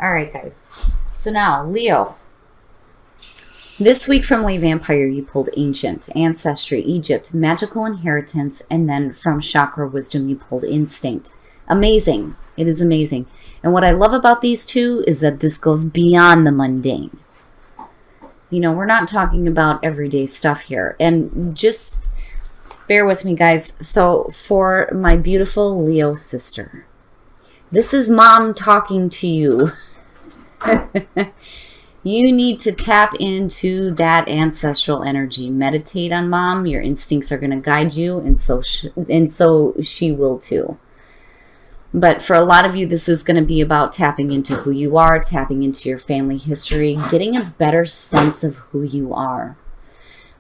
All right, guys. So now, Leo. This week from Lay Vampire, you pulled Ancient, Ancestry, Egypt, Magical Inheritance, and then from Chakra Wisdom, you pulled Instinct. Amazing. It is amazing. And what I love about these two is that this goes beyond the mundane. You know, we're not talking about everyday stuff here. And just bear with me, guys. So for my beautiful Leo sister, this is mom talking to you. You need to tap into that ancestral energy. Meditate on mom. Your instincts are going to guide you, and so she will too. But for a lot of you, this is going to be about tapping into who you are, tapping into your family history, getting a better sense of who you are.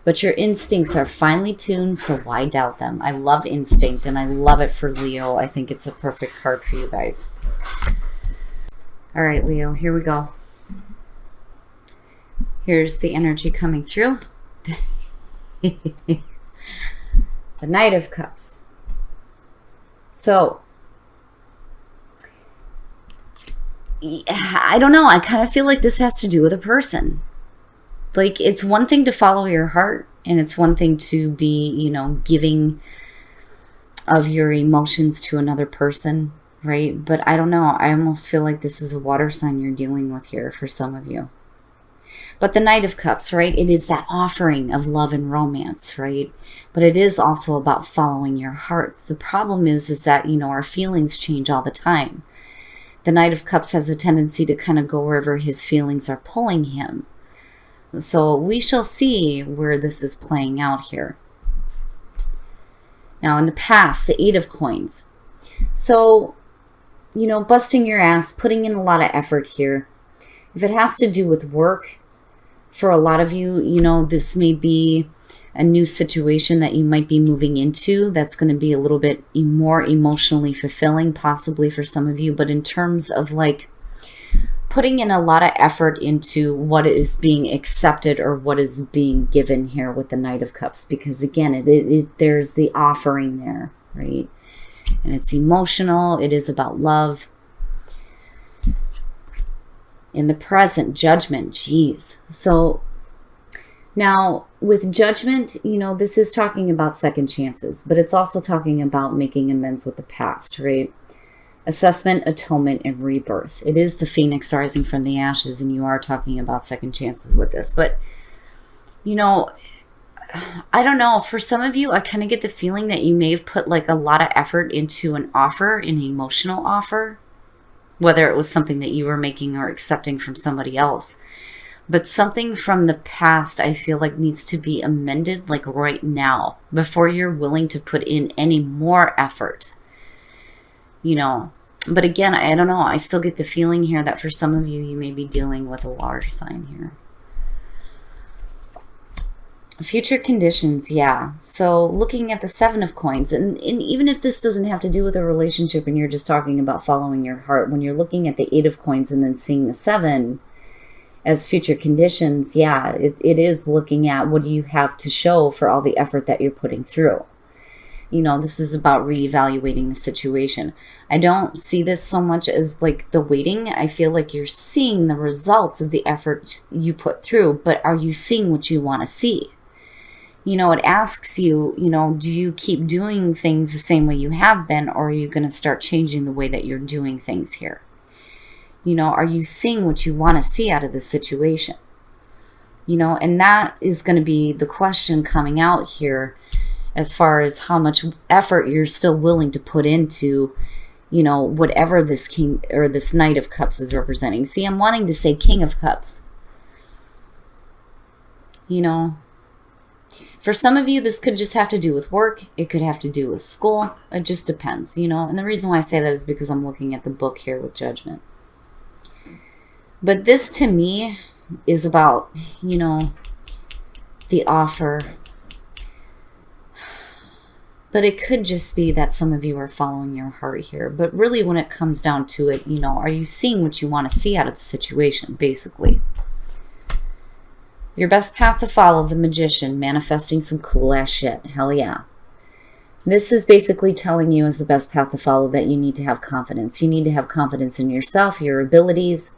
But your instincts are finely tuned, so why doubt them? I love instinct, and I love it for Leo. I think it's a perfect card for you guys. All right, Leo, here we go. Here's the energy coming through. The Knight of Cups. So, I don't know. I kind of feel like this has to do with a person. Like, it's one thing to follow your heart, and it's one thing to be, you know, giving of your emotions to another person, right? But I don't know. I almost feel like this is a water sign you're dealing with here for some of you. But the Knight of Cups, right? It is that offering of love and romance, right? But it is also about following your heart. The problem is that, you know, our feelings change all the time. The Knight of Cups has a tendency to kind of go wherever his feelings are pulling him. So we shall see where this is playing out here. Now, in the past, the Eight of Coins. So, you know, busting your ass, putting in a lot of effort here. If it has to do with work, for a lot of you, you know, this may be a new situation that you might be moving into that's going to be a little bit more emotionally fulfilling, possibly for some of you. But in terms of like putting in a lot of effort into what is being accepted or what is being given here with the Knight of Cups, because again, there's the offering there, right? And it's emotional. It is about love. In the present, Judgment, geez. So now with Judgment, you know, this is talking about second chances, but it's also talking about making amends with the past, right? Assessment, atonement, and rebirth. It is the phoenix rising from the ashes, and you are talking about second chances with this. But, you know, I don't know. For some of you, I kind of get the feeling that you may have put like a lot of effort into an offer, an emotional offer, whether it was something that you were making or accepting from somebody else. But something from the past, I feel like needs to be amended like right now before you're willing to put in any more effort. You know, but again, I don't know. I still get the feeling here that for some of you, you may be dealing with a water sign here. Future conditions, yeah. So looking at the Seven of Coins, and even if this doesn't have to do with a relationship and you're just talking about following your heart, when you're looking at the Eight of Coins and then seeing the Seven as future conditions, yeah, it is looking at what do you have to show for all the effort that you're putting through. You know, this is about reevaluating the situation. I don't see this so much as like the waiting. I feel like you're seeing the results of the effort you put through, but are you seeing what you want to see? You know, it asks you, you know, do you keep doing things the same way you have been, or are you going to start changing the way that you're doing things here? You know, are you seeing what you want to see out of this situation? You know, and that is going to be the question coming out here as far as how much effort you're still willing to put into, you know, whatever this King or this Knight of Cups is representing. See, I'm wanting to say King of Cups. You know, for some of you, this could just have to do with work. It could have to do with school. It just depends, you know. And the reason why I say that is because I'm looking at the book here with Judgment. But this, to me, is about, you know, the offer. But it could just be that some of you are following your heart here. But really, when it comes down to it, you know, are you seeing what you want to see out of the situation, basically? Your best path to follow, the Magician, manifesting some cool-ass shit. Hell yeah. This is basically telling you as the best path to follow that you need to have confidence. You need to have confidence in yourself, your abilities.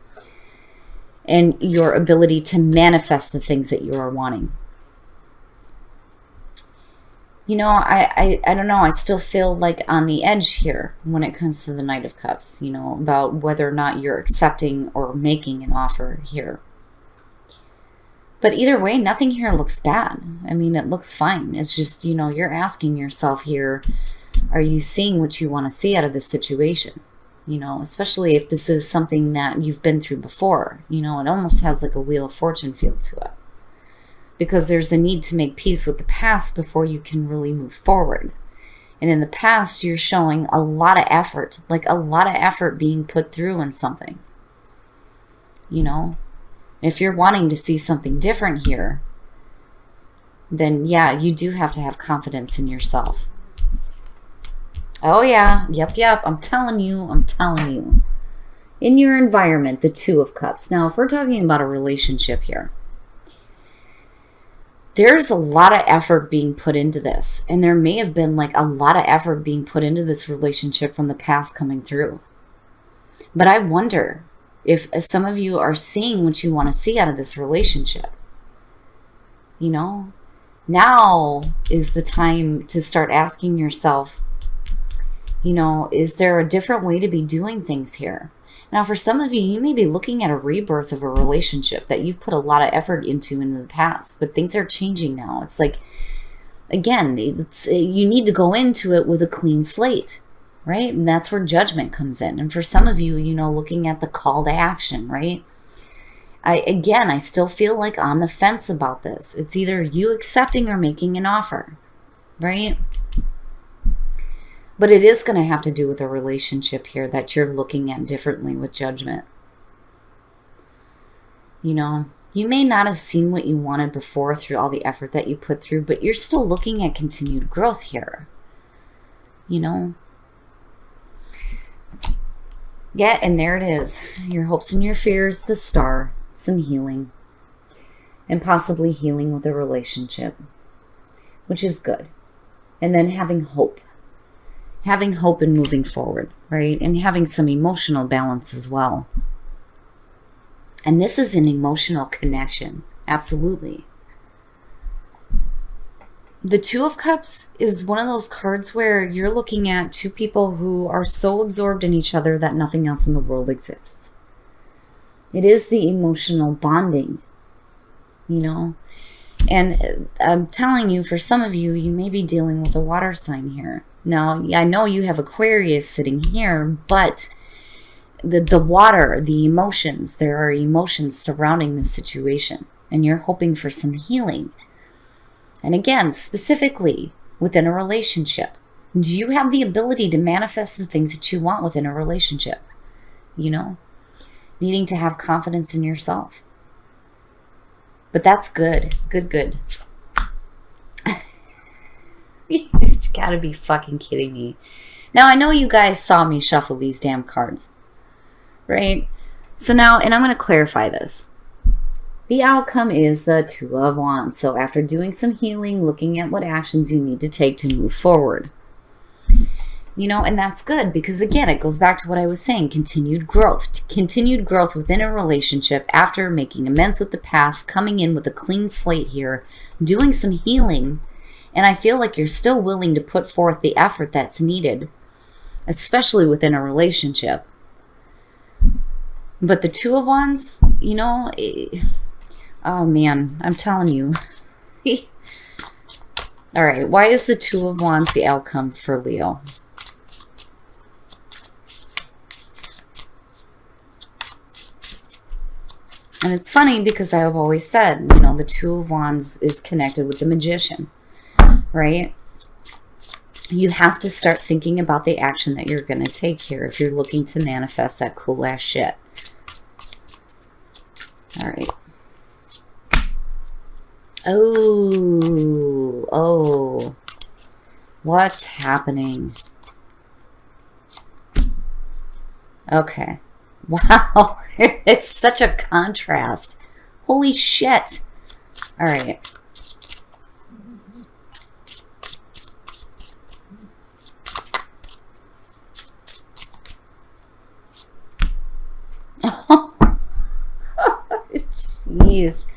and your ability to manifest the things that you are wanting. You know, I don't know. I still feel like on the edge here when it comes to the Knight of Cups, you know, about whether or not you're accepting or making an offer here. But either way, nothing here looks bad. I mean, it looks fine. It's just, you know, you're asking yourself here, are you seeing what you want to see out of this situation? You know, especially if this is something that you've been through before. You know, it almost has like a Wheel of Fortune feel to it. Because there's a need to make peace with the past before you can really move forward. And in the past, you're showing a lot of effort, like a lot of effort being put through in something. You know, if you're wanting to see something different here, then yeah, you do have to have confidence in yourself. Oh yeah, yep, I'm telling you. In your environment, the Two of Cups. Now, if we're talking about a relationship here, there's a lot of effort being put into this. And there may have been like a lot of effort being put into this relationship from the past coming through. But I wonder if some of you are seeing what you want to see out of this relationship. You know, now is the time to start asking yourself, you know, is there a different way to be doing things here? Now, for some of you, you may be looking at a rebirth of a relationship that you've put a lot of effort into in the past, but things are changing now. It's like, again, you need to go into it with a clean slate, right? And that's where judgment comes in. And for some of you, you know, looking at the call to action, right? I still feel like on the fence about this. It's either you accepting or making an offer, right? But it is going to have to do with a relationship here that you're looking at differently with judgment. You know, you may not have seen what you wanted before through all the effort that you put through, but you're still looking at continued growth here. You know? Yeah, and there it is. Your hopes and your fears, the Star, some healing. And possibly healing with a relationship, which is good. And then having hope. Having hope and moving forward, right? And having some emotional balance as well. And this is an emotional connection. Absolutely. The Two of Cups is one of those cards where you're looking at two people who are so absorbed in each other that nothing else in the world exists. It is the emotional bonding, you know? And I'm telling you, for some of you, you may be dealing with a water sign here. Now, I know you have Aquarius sitting here, but the water, the emotions, there are emotions surrounding this situation, and you're hoping for some healing. And again, specifically within a relationship, do you have the ability to manifest the things that you want within a relationship? You know, needing to have confidence in yourself. But that's good. Good. You gotta be fucking kidding me. Now, I know you guys saw me shuffle these damn cards, right? So now, and I'm going to clarify this. The outcome is the Two of Wands. So after doing some healing, looking at what actions you need to take to move forward. You know, and that's good because, again, it goes back to what I was saying, continued growth. Continued growth within a relationship after making amends with the past, coming in with a clean slate here, doing some healing. And I feel like you're still willing to put forth the effort that's needed, especially within a relationship. But the Two of Wands, you know, oh man, I'm telling you. All right, why is the Two of Wands the outcome for Leo? And it's funny because I've always said, you know, the Two of Wands is connected with the Magician. Right? You have to start thinking about the action that you're going to take here if you're looking to manifest that cool ass shit. All right. Oh. What's happening? Okay. Wow. It's such a contrast. Holy shit. All right. Jeez.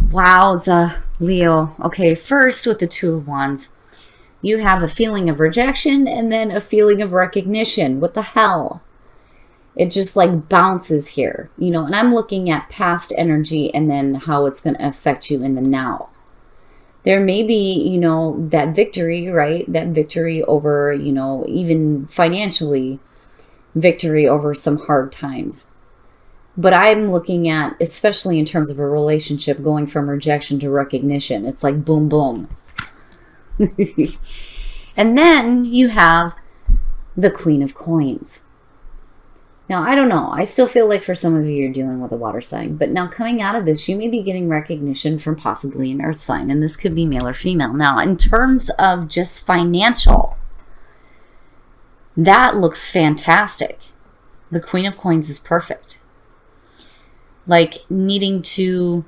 Wowza, Leo. Okay, first with the Two of Wands, you have a feeling of rejection and then a feeling of recognition. What the hell? It just like bounces here, you know, and I'm looking at past energy and then how it's going to affect you in the now. There may be, you know, that victory, right? That victory over, you know, even financially, victory over some hard times. But I'm looking at, especially in terms of a relationship, going from rejection to recognition. It's like boom, boom. And then you have the Queen of Coins. Now, I don't know. I still feel like for some of you, you're dealing with a water sign. But now coming out of this, you may be getting recognition from possibly an earth sign. And this could be male or female. Now, in terms of just financial, that looks fantastic. The Queen of Coins is perfect. Like needing to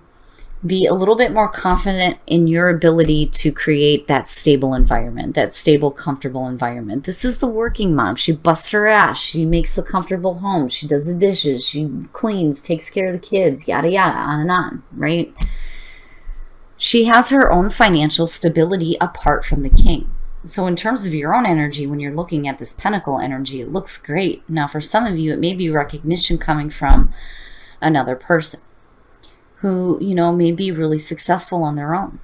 be a little bit more confident in your ability to create that stable environment, that stable, comfortable environment. This is the working mom. She busts her ass. She makes the comfortable home. She does the dishes. She cleans, takes care of the kids, yada, yada, on and on, right? She has her own financial stability apart from the king. So in terms of your own energy, when you're looking at this pentacle energy, it looks great. Now, for some of you, it may be recognition coming from another person who, you know, may be really successful on their own.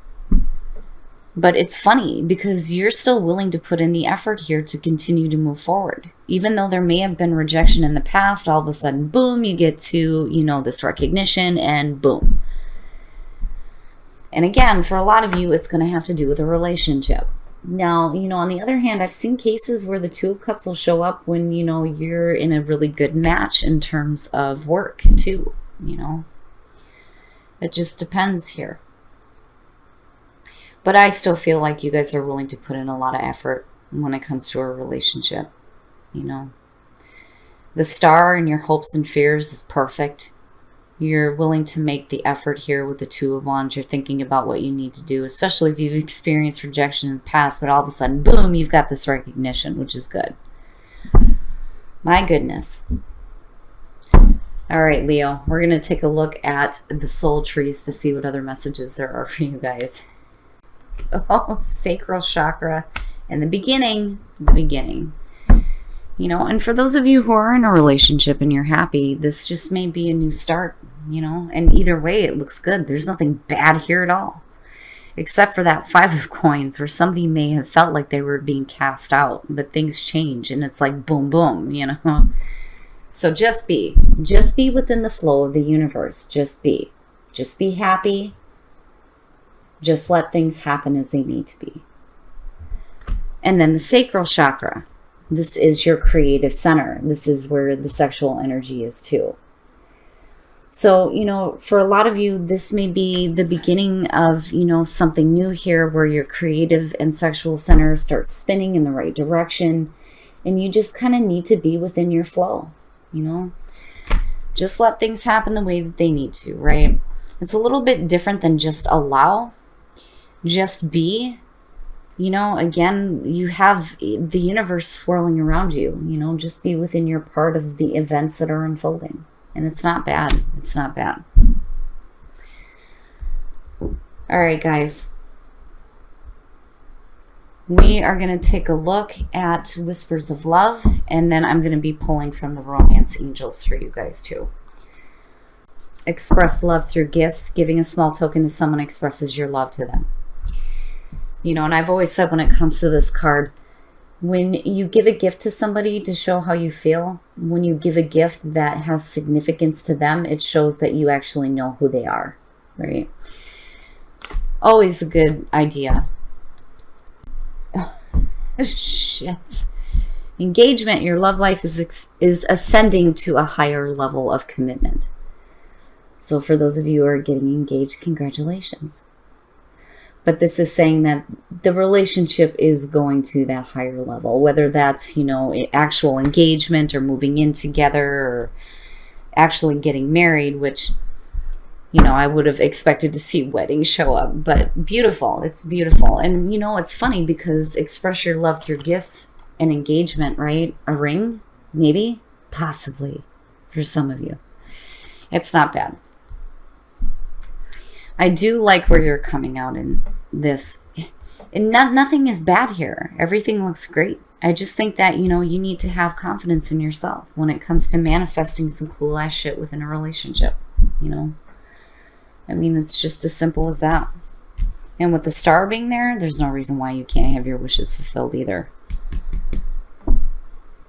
But it's funny because you're still willing to put in the effort here to continue to move forward. Even though there may have been rejection in the past, all of a sudden, boom, you get to, you know, this recognition and boom. And again, for a lot of you, it's going to have to do with a relationship. Now, you know, on the other hand, I've seen cases where the Two of Cups will show up when, you know, you're in a really good match in terms of work too, you know. It just depends here. But I still feel like you guys are willing to put in a lot of effort when it comes to a relationship, you know. The star in your hopes and fears is perfect. You're willing to make the effort here with the Two of Wands. You're thinking about what you need to do, especially if you've experienced rejection in the past, but all of a sudden, boom, you've got this recognition, which is good. My goodness. All right, Leo, we're going to take a look at the soul trees to see what other messages there are for you guys. Oh, sacral chakra and the beginning. You know, and for those of you who are in a relationship and you're happy, this just may be a new start, you know, and either way, it looks good. There's nothing bad here at all, except for that Five of Coins where somebody may have felt like they were being cast out, but things change and it's like boom, boom, you know. So just be within the flow of the universe. Just be happy. Just let things happen as they need to be. And then the sacral chakra. This is your creative center. This is where the sexual energy is too. So, you know, for a lot of you, this may be the beginning of, you know, something new here where your creative and sexual center starts spinning in the right direction. And you just kind of need to be within your flow. You know, just let things happen the way that they need to, right? It's a little bit different than just allow, just be. You know, again, you have the universe swirling around you, you know, just be within your part of the events that are unfolding. And it's not bad. It's not bad. All right, guys. We are going to take a look at Whispers of Love, and then I'm going to be pulling from the Romance Angels for you guys too. Express love through gifts. Giving a small token to someone expresses your love to them. You know, and I've always said when it comes to this card, when you give a gift to somebody to show how you feel, when you give a gift that has significance to them, it shows that you actually know who they are, right? Always a good idea. Shit. Engagement, your love life is ascending to a higher level of commitment. So for those of you who are getting engaged, congratulations. But this is saying that the relationship is going to that higher level, whether that's, you know, actual engagement or moving in together or actually getting married, which, you know, I would have expected to see weddings show up, but beautiful. It's beautiful. And, you know, it's funny because express your love through gifts and engagement, right? A ring, maybe, possibly for some of you. It's not bad. I do like where you're coming out in this. And nothing is bad here. Everything looks great. I just think that, you know, you need to have confidence in yourself when it comes to manifesting some cool ass shit within a relationship, you know? I mean, it's just as simple as that. And with the star being there, there's no reason why you can't have your wishes fulfilled either.